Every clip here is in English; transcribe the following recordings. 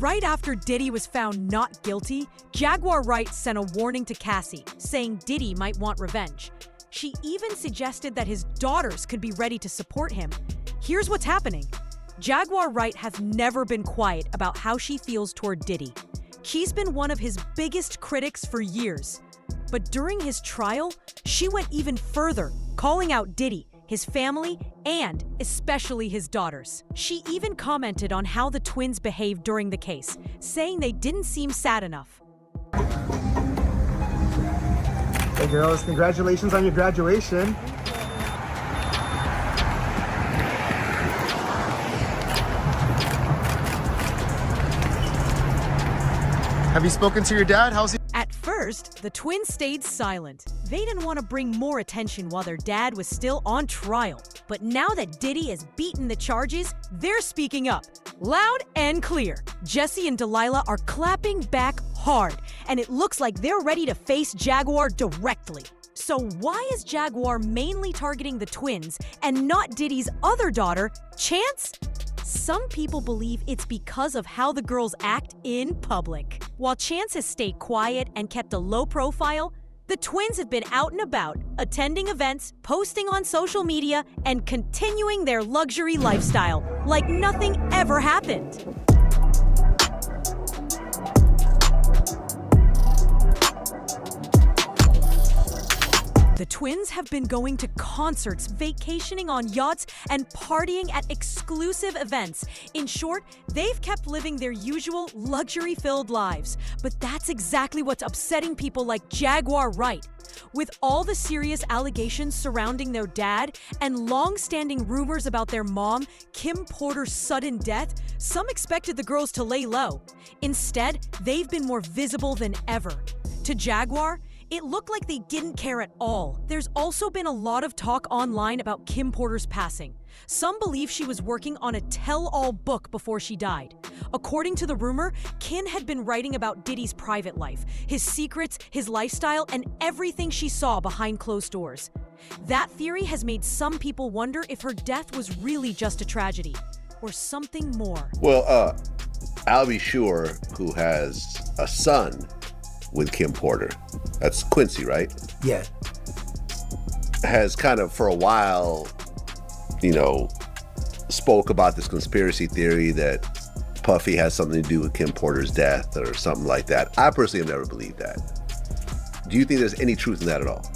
Right after Diddy was found not guilty, Jaguar Wright sent a warning to Cassie, saying Diddy might want revenge. She even suggested that his daughters could be ready to support him. Here's what's happening. Jaguar Wright has never been quiet about how she feels toward Diddy. She's been one of his biggest critics for years. But during his trial, she went even further, calling out Diddy, his family, and especially his daughters. She even commented on how the twins behaved during the case, saying they didn't seem sad enough. Hey girls, congratulations on your graduation. Have you spoken to your dad? How's he? At first, the twins stayed silent. They didn't want to bring more attention while their dad was still on trial. But now that Diddy has beaten the charges, they're speaking up, loud and clear. Jesse and Delilah are clapping back hard, and it looks like they're ready to face Jaguar directly. So why is Jaguar mainly targeting the twins and not Diddy's other daughter, Chance? Some people believe it's because of how the girls act in public. While Chance has stayed quiet and kept a low profile, the twins have been out and about, attending events, posting on social media, and continuing their luxury lifestyle like nothing ever happened. The twins have been going to concerts, vacationing on yachts, and partying at exclusive events. In short, they've kept living their usual luxury-filled lives. But that's exactly what's upsetting people like Jaguar Wright. With all the serious allegations surrounding their dad and long-standing rumors about their mom, Kim Porter's sudden death, some expected the girls to lay low. Instead, they've been more visible than ever. To Jaguar, it looked like they didn't care at all. There's also been a lot of talk online about Kim Porter's passing. Some believe she was working on a tell-all book before she died. According to the rumor, Kim had been writing about Diddy's private life, his secrets, his lifestyle, and everything she saw behind closed doors. That theory has made some people wonder if her death was really just a tragedy or something more. Well, I'll be sure who has a son with Kim Porter. That's Quincy, right? Yeah. Has kind of for a while, spoke about this conspiracy theory that Puffy has something to do with Kim Porter's death or something like that. I personally have never believed that. Do you think there's any truth in that at all?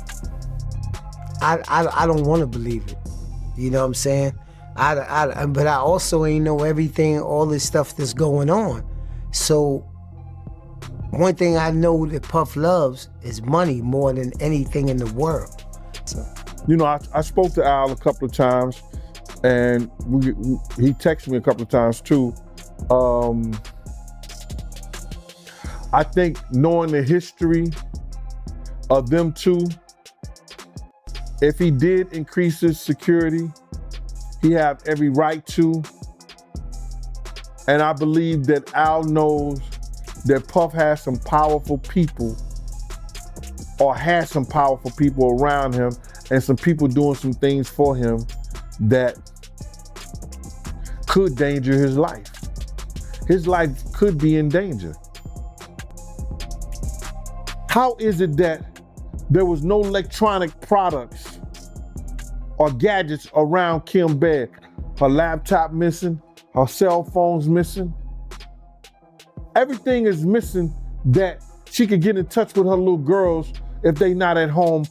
I don't want to believe it. You know what I'm saying? But I also ain't know everything, all this stuff that's going on. So one thing I know that Puff loves is money more than anything in the world. So. I spoke to Al a couple of times, and he texted me a couple of times too. I think knowing the history of them two, if he did increase his security, he have every right to. And I believe that Al knows that Puff has some powerful people, or has some powerful people around him, and some people doing some things for him that could danger his life. His life could be in danger. How is it that there was no electronic products or gadgets around Kim's bed? Her laptop missing, her cell phone's missing. Everything is missing that she could get in touch with her little girls if they not at home,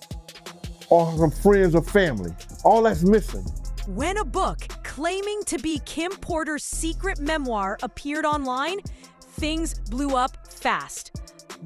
or her friends or family. All that's missing. When a book claiming to be Kim Porter's secret memoir appeared online, things blew up fast.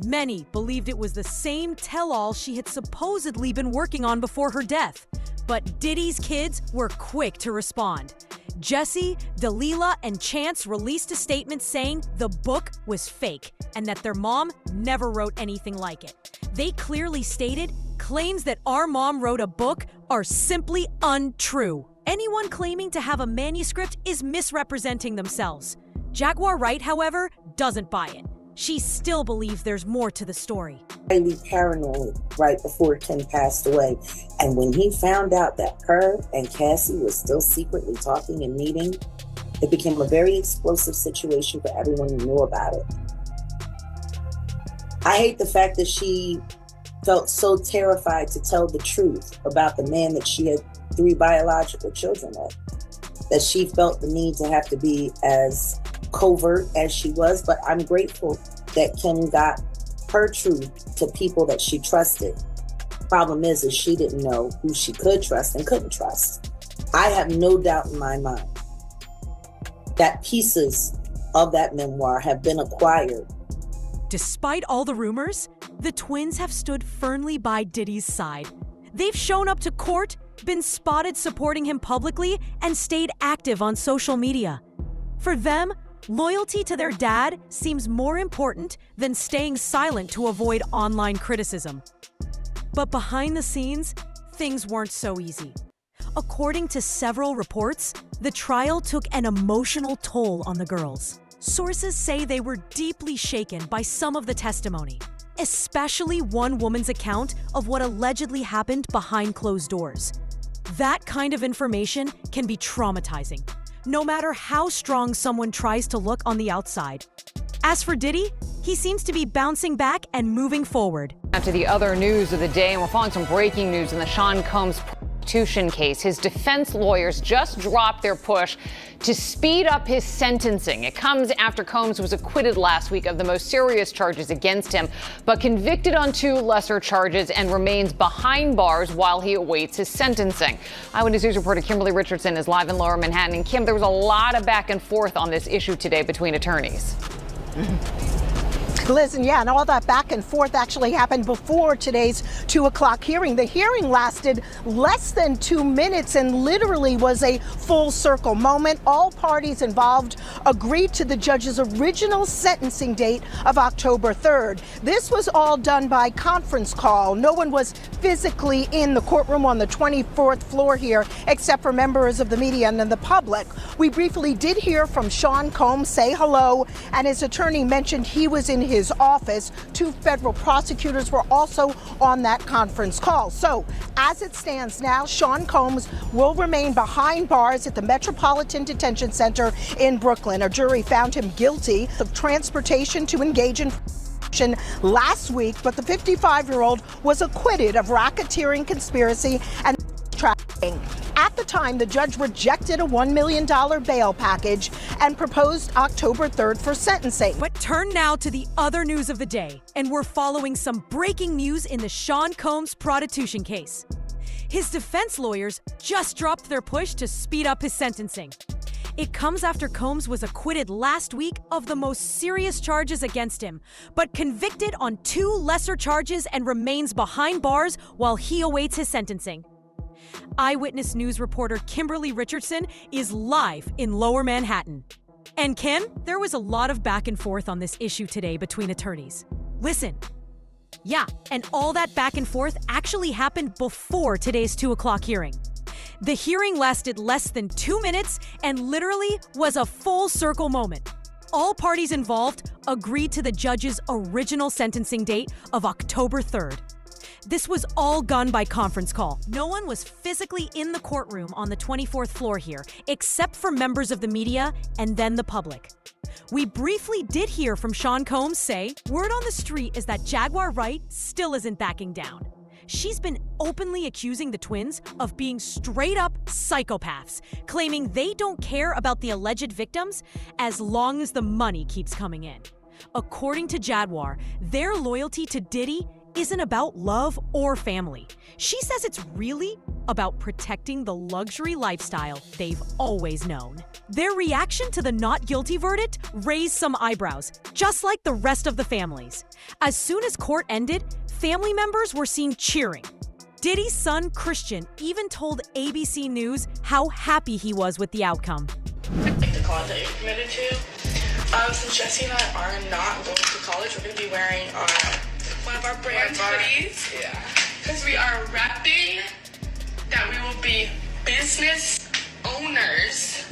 Many believed it was the same tell-all she had supposedly been working on before her death. But Diddy's kids were quick to respond. Jesse, Delilah, and Chance released a statement saying the book was fake and that their mom never wrote anything like it. They clearly stated claims that our mom wrote a book are simply untrue. Anyone claiming to have a manuscript is misrepresenting themselves. Jaguar Wright, however, doesn't buy it. She still believes there's more to the story. Highly paranoid right before Kim passed away. And when he found out that her and Cassie were still secretly talking and meeting, It became a very explosive situation for everyone who knew about it. I hate the fact that she felt so terrified to tell the truth about the man that she had 3 biological children with, that she felt the need to have to be as covert as she was. But I'm grateful that Kim got her truth to people that she trusted. Problem is she didn't know who she could trust and couldn't trust. I have no doubt in my mind that pieces of that memoir have been acquired. Despite all the rumors, the twins have stood firmly by Diddy's side. They've shown up to court, been spotted supporting him publicly, and stayed active on social media. For them, loyalty to their dad seems more important than staying silent to avoid online criticism. But behind the scenes, things weren't so easy. According to several reports, the trial took an emotional toll on the girls. Sources say they were deeply shaken by some of the testimony, especially one woman's account of what allegedly happened behind closed doors. That kind of information can be traumatizing, no matter how strong someone tries to look on the outside. As for Diddy, he seems to be bouncing back and moving forward. After the other news of the day, and we're following some breaking news in the Sean Combs prostitution case. His defense lawyers just dropped their push to speed up his sentencing. It comes after Combs was acquitted last week of the most serious charges against him, but convicted on 2 lesser charges and remains behind bars while he awaits his sentencing. Eyewitness News reporter Kimberly Richardson is live in Lower Manhattan. And Kim, there was a lot of back and forth on this issue today between attorneys. Listen, yeah, and all that back and forth actually happened before today's 2 o'clock hearing. The hearing lasted less than 2 minutes and literally was a full circle moment. All parties involved agreed to the judge's original sentencing date of October 3rd. This was all done by conference call. No one was physically in the courtroom on the 24th floor here, except for members of the media and the public. We briefly did hear from Sean Combs say hello, and his attorney mentioned he was in his office. 2 federal prosecutors were also on that conference call. So, as it stands now, Sean Combs will remain behind bars at the Metropolitan Detention Center in Brooklyn. A jury found him guilty of transportation to engage in last week, but the 55-year-old was acquitted of racketeering, conspiracy, and trafficking. At the time, the judge rejected a $1 million bail package and proposed October 3rd for sentencing. But turn now to the other news of the day, and we're following some breaking news in the Sean Combs prostitution case. His defense lawyers just dropped their push to speed up his sentencing. It comes after Combs was acquitted last week of the most serious charges against him, but convicted on 2 lesser charges and remains behind bars while he awaits his sentencing. Eyewitness News reporter Kimberly Richardson is live in Lower Manhattan. And Kim, there was a lot of back and forth on this issue today between attorneys. Listen. Yeah, and all that back and forth actually happened before today's 2 o'clock hearing. The hearing lasted less than 2 minutes and literally was a full circle moment. All parties involved agreed to the judge's original sentencing date of October 3rd. This was all done by conference call. No one was physically in the courtroom on the 24th floor here, except for members of the media and then the public. We briefly did hear from Sean Combs say, word on the street is that Jaguar Wright still isn't backing down. She's been openly accusing the twins of being straight-up psychopaths, claiming they don't care about the alleged victims as long as the money keeps coming in. According to Jaguar, their loyalty to Diddy isn't about love or family. She says it's really about protecting the luxury lifestyle they've always known. Their reaction to the not guilty verdict raised some eyebrows, just like the rest of the families. As soon as court ended, family members were seen cheering. Diddy's son, Christian, even told ABC News how happy he was with the outcome. The college that you're committed to. Since Jesse and I are not going to college, we're going to be wearing one of our brand hoodies. Yeah. Because we are rapping that we will be business owners.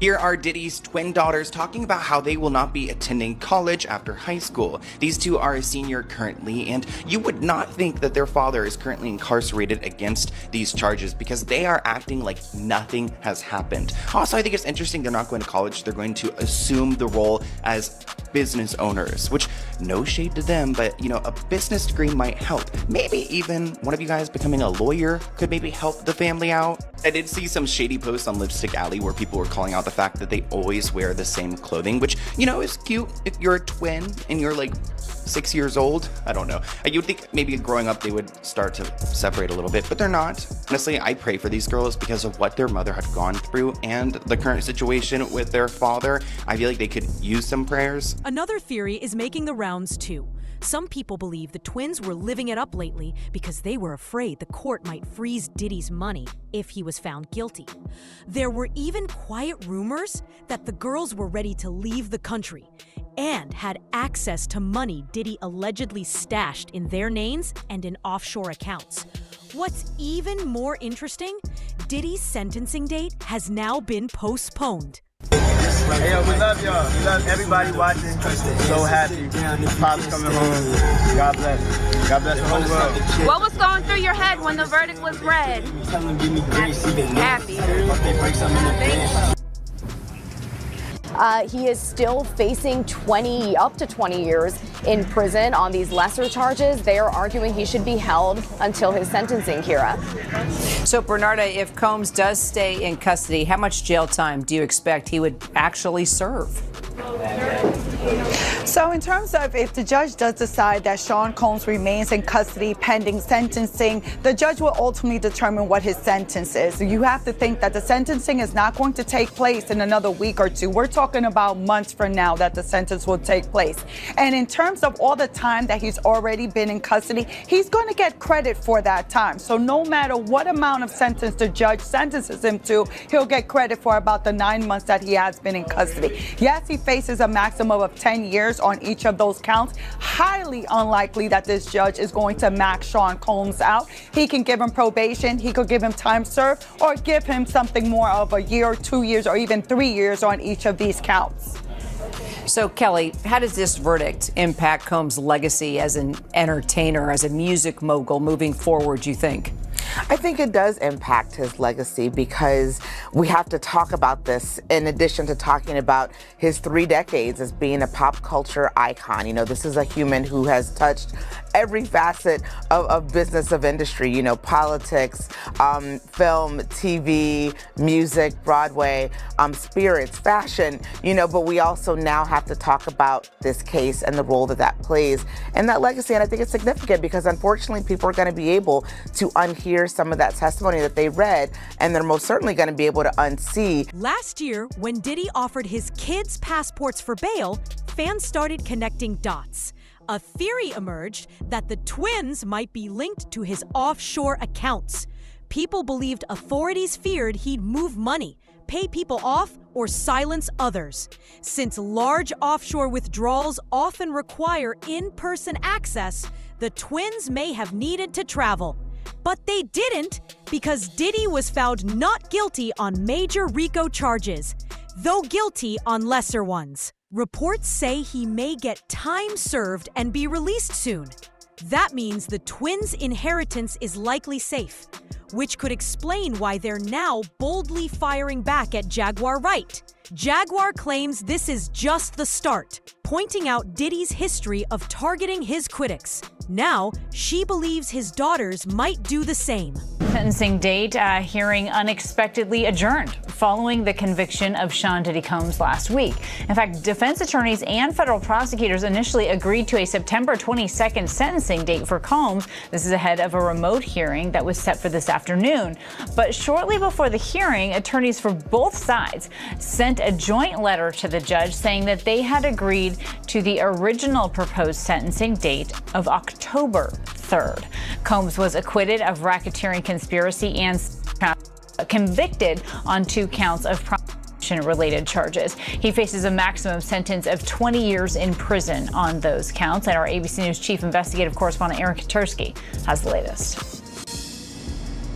Here are Diddy's twin daughters talking about how they will not be attending college after high school. These two are a senior currently, and you would not think that their father is currently incarcerated against these charges because they are acting like nothing has happened. Also, I think it's interesting they're not going to college. They're going to assume the role as business owners, which no shade to them, but you know, a business degree might help. Maybe even one of you guys becoming a lawyer could maybe help the family out. I did see some shady posts on Lipstick Alley where people were calling out the fact that they always wear the same clothing, which, you know, is cute if you're a twin and you're like 6 years old. I don't know. You would think maybe growing up they would start to separate a little bit, but they're not. Honestly, I pray for these girls because of what their mother had gone through and the current situation with their father. I feel like they could use some prayers. Another theory is making the rounds too. Some people believe the twins were living it up lately because they were afraid the court might freeze Diddy's money if he was found guilty. There were even quiet rumors that the girls were ready to leave the country and had access to money Diddy allegedly stashed in their names and in offshore accounts. What's even more interesting, Diddy's sentencing date has now been postponed. Hey, yo, we love y'all. We love everybody watching. So happy. Pop's coming home. God bless. God bless the whole world. What was going through your head when the verdict was read? Happy. He is still facing up to 20 years in prison on these lesser charges. They are arguing he should be held until his sentencing, Kira. So, Bernarda, if Combs does stay in custody, how much jail time do you expect he would actually serve? So in terms of if the judge does decide that Sean Combs remains in custody pending sentencing, the judge will ultimately determine what his sentence is. You have to think that the sentencing is not going to take place in another week or two. We're talking about months from now that the sentence will take place. And in terms of all the time that he's already been in custody, he's going to get credit for that time. So no matter what amount of sentence the judge sentences him to, he'll get credit for about the 9 months that he has been in custody. Yes, he faces a maximum of 10 years on each of those counts. Highly unlikely that this judge is going to max Sean Combs out. He can give him probation, he could give him time served, or give him something more of a year, 2 years, or even 3 years on each of these counts. So, Kelly, how does this verdict impact Combs' legacy as an entertainer, as a music mogul moving forward, do you think? I think it does impact his legacy because we have to talk about this in addition to talking about his 3 decades as being a pop culture icon. You know, this is a human who has touched every facet of business, of industry, you know, politics, film, TV, music, Broadway, spirits, fashion, you know, but we also now have to talk about this case and the role that that plays and that legacy. And I think it's significant because unfortunately people are going to be able to unhear some of that testimony that they read, and they're most certainly going to be able to unsee. Last year, when Diddy offered his kids passports for bail, fans started connecting dots. A theory emerged that the twins might be linked to his offshore accounts. People believed authorities feared he'd move money, pay people off, or silence others. Since large offshore withdrawals often require in-person access, the twins may have needed to travel. But they didn't because Diddy was found not guilty on major RICO charges, though guilty on lesser ones. Reports say he may get time served and be released soon. That means the twins' inheritance is likely safe, which could explain why they're now boldly firing back at Jaguar Wright. Jaguar claims this is just the start, pointing out Diddy's history of targeting his critics. Now, she believes his daughters might do the same. Sentencing date hearing unexpectedly adjourned following the conviction of Sean Diddy Combs last week. In fact, defense attorneys and federal prosecutors initially agreed to a September 22nd sentencing date for Combs. This is ahead of a remote hearing that was set for this afternoon. But shortly before the hearing, attorneys for both sides sent a joint letter to the judge saying that they had agreed to the original proposed sentencing date of October 3rd. Combs was acquitted of racketeering conspiracy and convicted on 2 counts of prostitution-related charges. He faces a maximum sentence of 20 years in prison on those counts. And our ABC News chief investigative correspondent Aaron Katursky has the latest.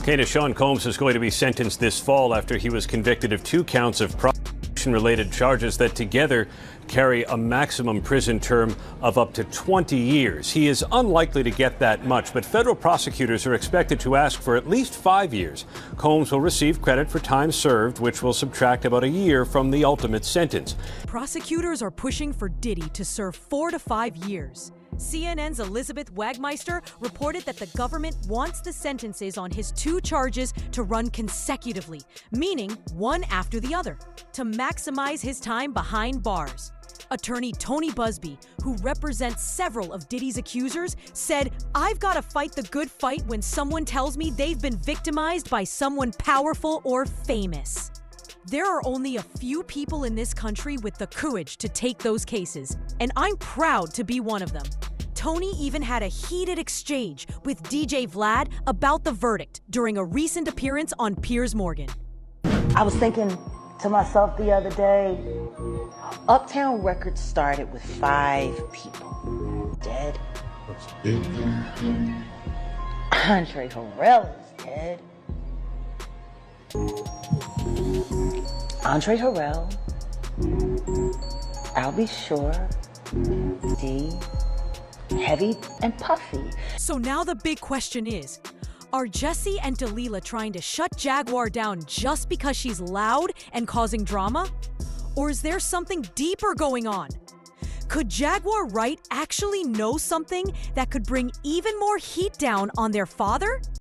Okay, Sean Combs is going to be sentenced this fall after he was convicted of 2 counts of prostitution related charges that together carry a maximum prison term of up to 20 years. He is unlikely to get that much, but federal prosecutors are expected to ask for at least 5 years. Combs will receive credit for time served, which will subtract about a year from the ultimate sentence. Prosecutors are pushing for Diddy to serve 4 to 5 years. CNN's Elizabeth Wagmeister reported that the government wants the sentences on his 2 charges to run consecutively, meaning one after the other, to maximize his time behind bars. Attorney Tony Busby, who represents several of Diddy's accusers, said, "I've got to fight the good fight when someone tells me they've been victimized by someone powerful or famous." There are only a few people in this country with the courage to take those cases, and I'm proud to be one of them. Tony even had a heated exchange with DJ Vlad about the verdict during a recent appearance on Piers Morgan. I was thinking to myself the other day, Uptown Records started with 5 people dead. Andre Harrell is dead. Andre Harrell, I'll Be Sure, D, Heavy, and Puffy. So now the big question is, are Jesse and Delilah trying to shut Jaguar down just because she's loud and causing drama? Or is there something deeper going on? Could Jaguar Wright actually know something that could bring even more heat down on their father?